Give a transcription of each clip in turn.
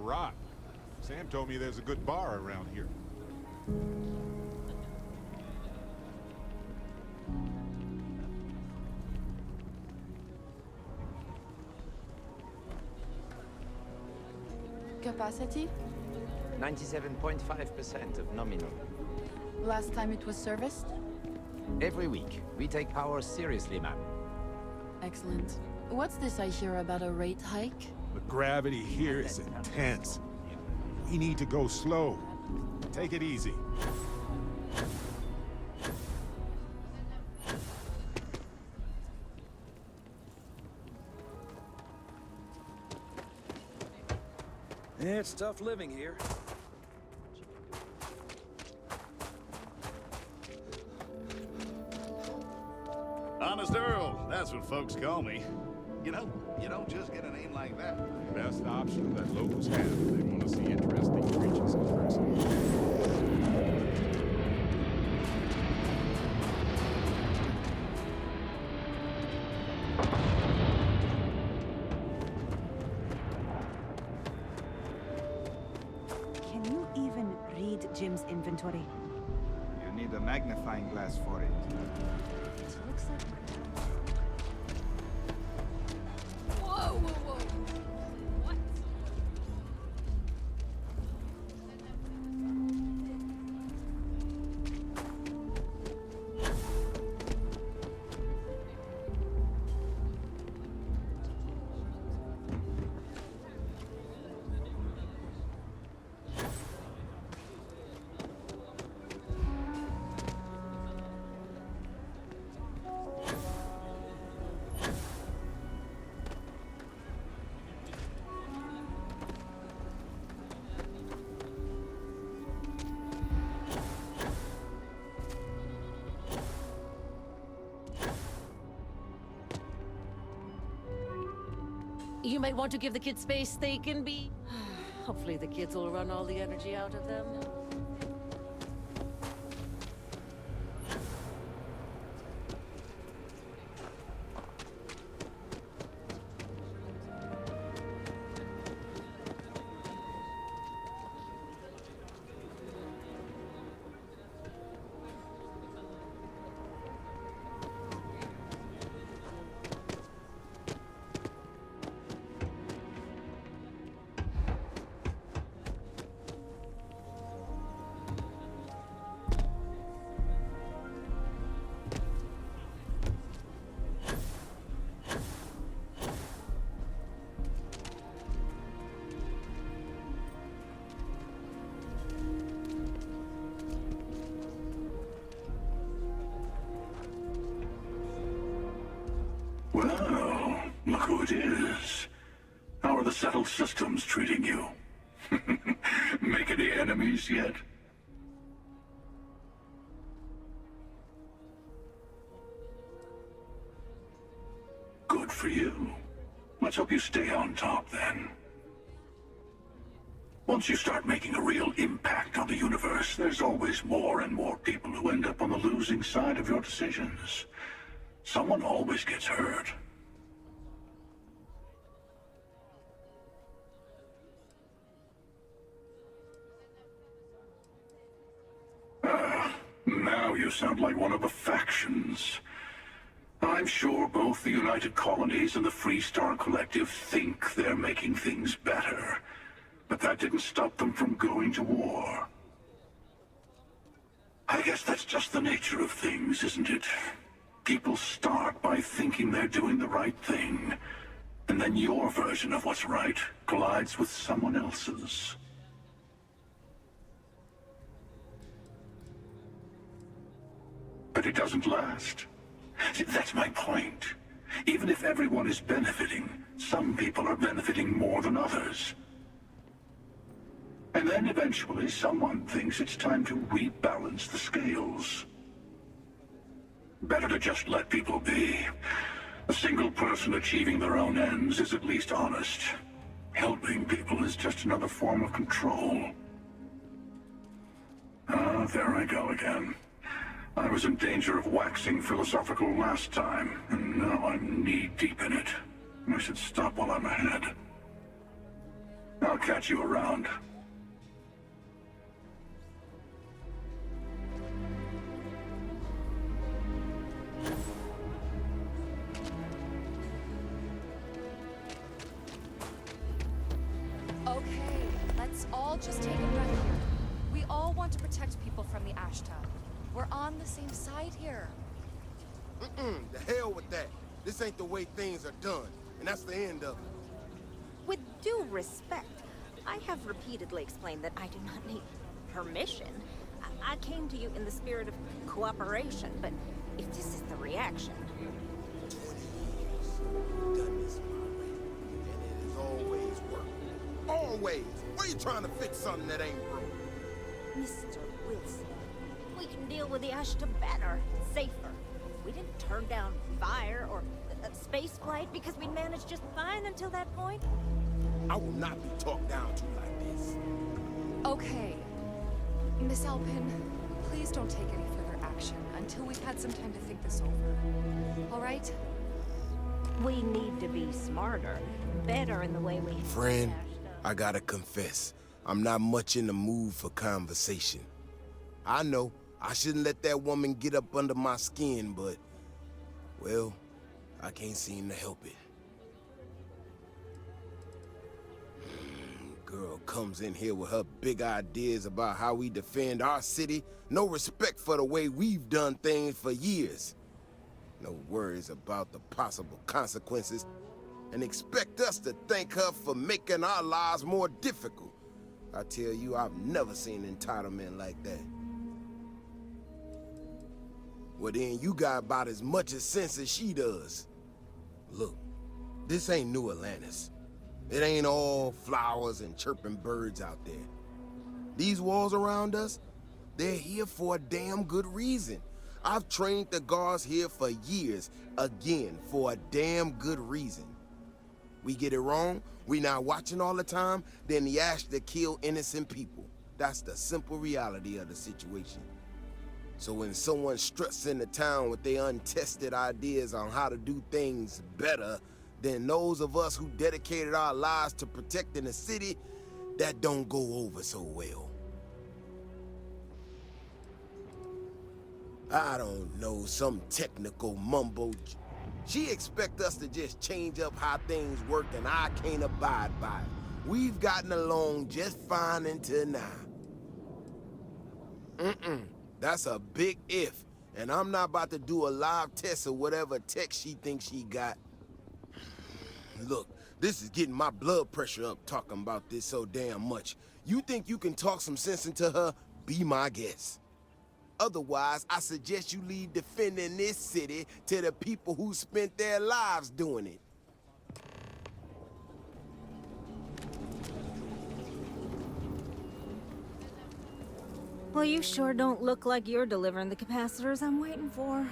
rot. Sam told me there's a good bar around here. Capacity? 97.5% of nominal. Last time it was serviced? Every week, we take power seriously, ma'am. Excellent. What's this I hear about a rate hike? The gravity here is intense. We need to go slow. Take it easy. Yeah, it's tough living here. Honest Earl, that's what folks call me. You know, you don't just get a name like that. Best option that locals have if they want to see interesting creatures and person. Can you even read Jim's inventory? You need a magnifying glass for it. It looks like... Whoa, whoa, whoa! What? You might want to give the kids space they can be. Hopefully the kids will run all the energy out of them. Well, look who it is. How are the settled systems treating you? Make any enemies yet? Good for you. Let's hope you stay on top then. Once you start making a real impact on the universe, there's always more and more people who end up on the losing side of your decisions. Someone always gets hurt. Now you sound like one of the factions. I'm sure both the United Colonies and the Free Star Collective think they're making things better. But that didn't stop them from going to war. I guess that's just the nature of things, isn't it? People start by thinking they're doing the right thing, and then your version of what's right collides with someone else's. But it doesn't last. See, that's my point. Even if everyone is benefiting, some people are benefiting more than others. And then eventually someone thinks it's time to rebalance the scales. Better to just let people be. A single person achieving their own ends is at least honest. Helping people is just another form of control. Ah, there I go again. I was in danger of waxing philosophical last time, and now I'm knee-deep in it. I should stop while I'm ahead. I'll catch you around. Okay, let's all just take a breath here. We all want to protect people from the Ashta. We're on the same side here. The hell with that. This ain't the way things are done, and that's the end of it. With due respect, I have repeatedly explained that I do not need permission. I came to you in the spirit of cooperation, but if this is the reaction... 20 years. Done this my way, and it has always worked. Always! Why you trying to fix something that ain't broke? Mr. Wilson, we can deal with the Ashta better, safer. We didn't turn down fire or space flight because we managed just fine until that point. I will not be talked down to like this. Okay. Miss Alpin, please don't take any further action until we've had some time to think this over. All right? We need to be smarter, better in the way we... Friend, I gotta confess, I'm not much in the mood for conversation. I know, I shouldn't let that woman get up under my skin, but... well, I can't seem to help it. Girl comes in here with her big ideas about how we defend our city. No respect for the way we've done things for years. No worries about the possible consequences. And expect us to thank her for making our lives more difficult. I tell you, I've never seen entitlement like that. Well then, you got about as much as sense as she does. Look, this ain't New Atlantis. It ain't all flowers and chirping birds out there. These walls around us, they're here for a damn good reason. I've trained the guards here for years, again, for a damn good reason. We get it wrong, we not watching all the time, then the Ashta kill innocent people. That's the simple reality of the situation. So when someone struts into town with their untested ideas on how to do things better than those of us who dedicated our lives to protecting the city, that don't go over so well. I don't know, some technical mumbo. She expect us to just change up how things work and I can't abide by it. We've gotten along just fine until now. That's a big if, and I'm not about to do a live test of whatever tech she thinks she got. Look, this is getting my blood pressure up talking about this so damn much. You think you can talk some sense into her? Be my guest. Otherwise, I suggest you leave defending this city to the people who spent their lives doing it. Well, you sure don't look like you're delivering the capacitors I'm waiting for.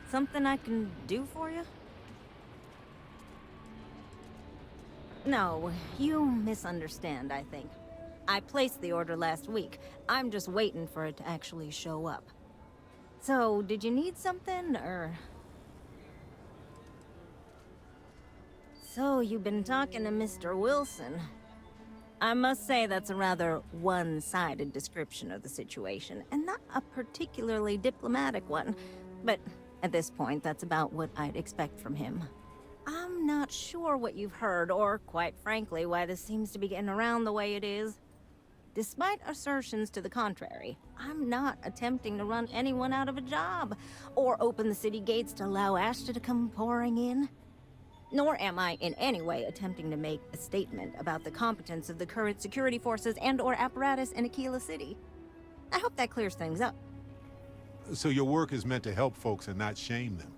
Something I can do for you? No, you misunderstand, I think. I placed the order last week. I'm just waiting for it to actually show up. So, did you need something, or...? So, you've been talking to Mr. Wilson. I must say that's a rather one-sided description of the situation, and not a particularly diplomatic one. But at this point, that's about what I'd expect from him. I'm not sure what you've heard, or, quite frankly, why this seems to be getting around the way it is. Despite assertions to the contrary, I'm not attempting to run anyone out of a job, or open the city gates to allow Ashta to come pouring in. Nor am I in any way attempting to make a statement about the competence of the current security forces and/or apparatus in Akila City. I hope that clears things up. So your work is meant to help folks and not shame them.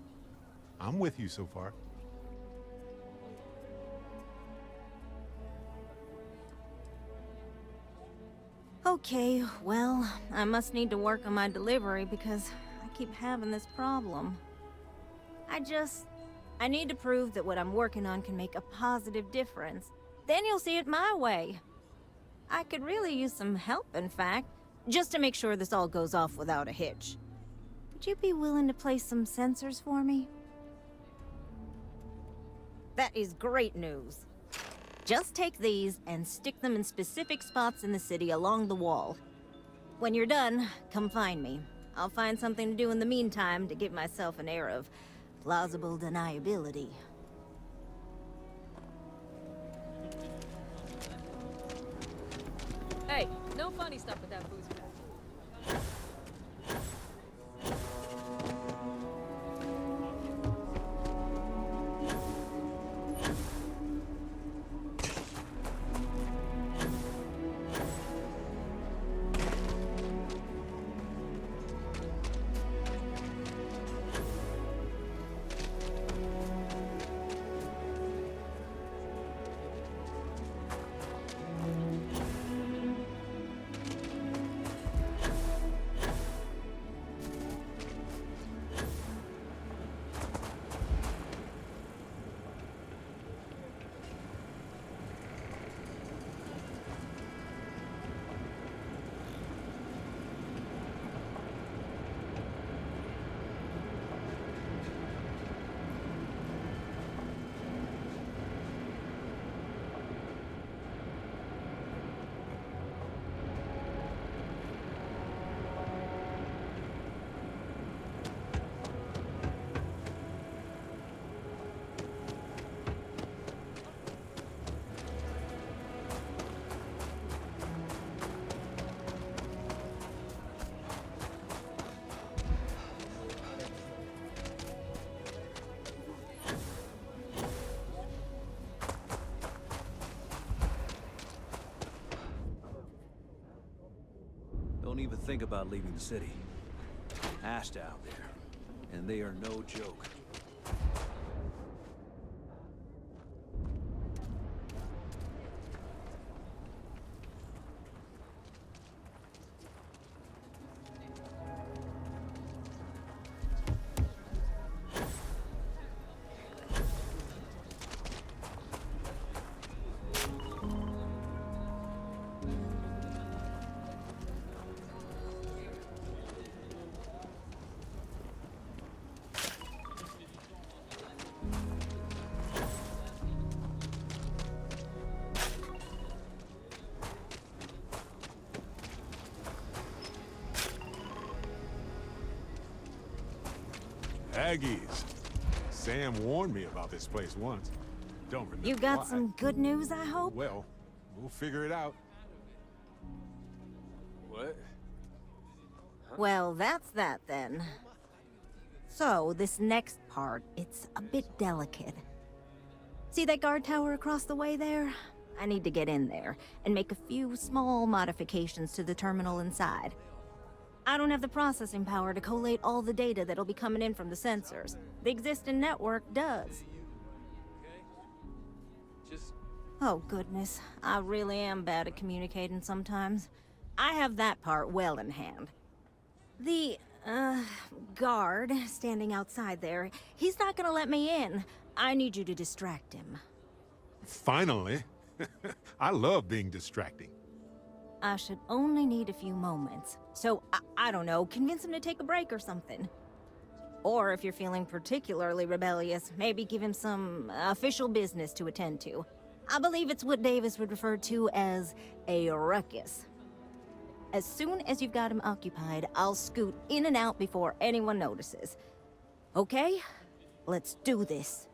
I'm with you so far. Okay, well, I must need to work on my delivery because I keep having this problem. I need to prove that what I'm working on can make a positive difference. Then you'll see it my way. I could really use some help, in fact, just to make sure this all goes off without a hitch. Would you be willing to place some sensors for me? That is great news. Just take these and stick them in specific spots in the city along the wall. When you're done, come find me. I'll find something to do in the meantime to give myself an air of plausible deniability. Hey, no funny stuff with that booze pack. Don't even think about leaving the city. Asked out there, and they are no joke. Aggies. Sam warned me about this place once. Don't remember You got why. some good news, I hope? Well, we'll figure it out. What? Well, that's that then. So, this next part, it's a bit delicate. See that guard tower across the way there? I need to get in there and make a few small modifications to the terminal inside. I don't have the processing power to collate all the data that'll be coming in from the sensors. The existing network does. Oh goodness, I really am bad at communicating sometimes. I have that part well in hand. The, guard standing outside there, he's not gonna let me in. I need you to distract him. Finally. I love being distracting. I should only need a few moments. So, I don't know, convince him to take a break or something. Or if you're feeling particularly rebellious, maybe give him some official business to attend to. I believe it's what Davis would refer to as a ruckus. As soon as you've got him occupied, I'll scoot in and out before anyone notices. Okay? Let's do this.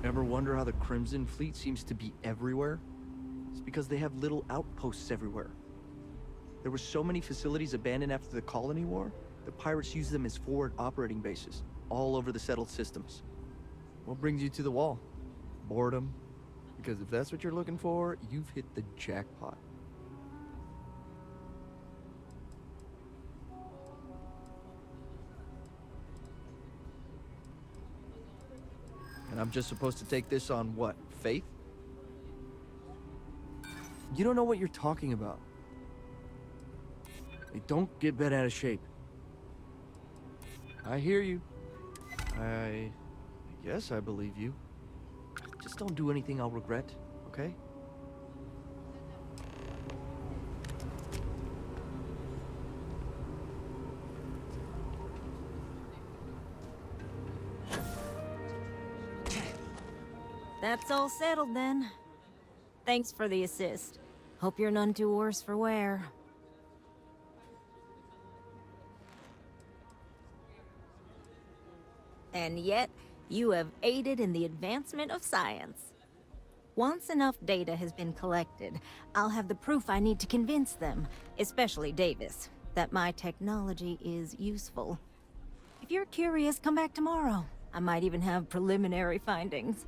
Ever wonder how the Crimson Fleet seems to be everywhere? It's because they have little outposts everywhere. There were so many facilities abandoned after the Colony War, the pirates used them as forward operating bases, all over the settled systems. What brings you to the wall? Boredom? Because if that's what you're looking for, you've hit the jackpot. And I'm just supposed to take this on what, faith? You don't know what you're talking about. Hey, don't get bent out of shape. I hear you. I guess I believe you. Just don't do anything I'll regret, okay? That's all settled then. Thanks for the assist. Hope you're none too worse for wear. And yet, you have aided in the advancement of science. Once enough data has been collected, I'll have the proof I need to convince them, especially Davis, that my technology is useful. If you're curious, come back tomorrow. I might even have preliminary findings.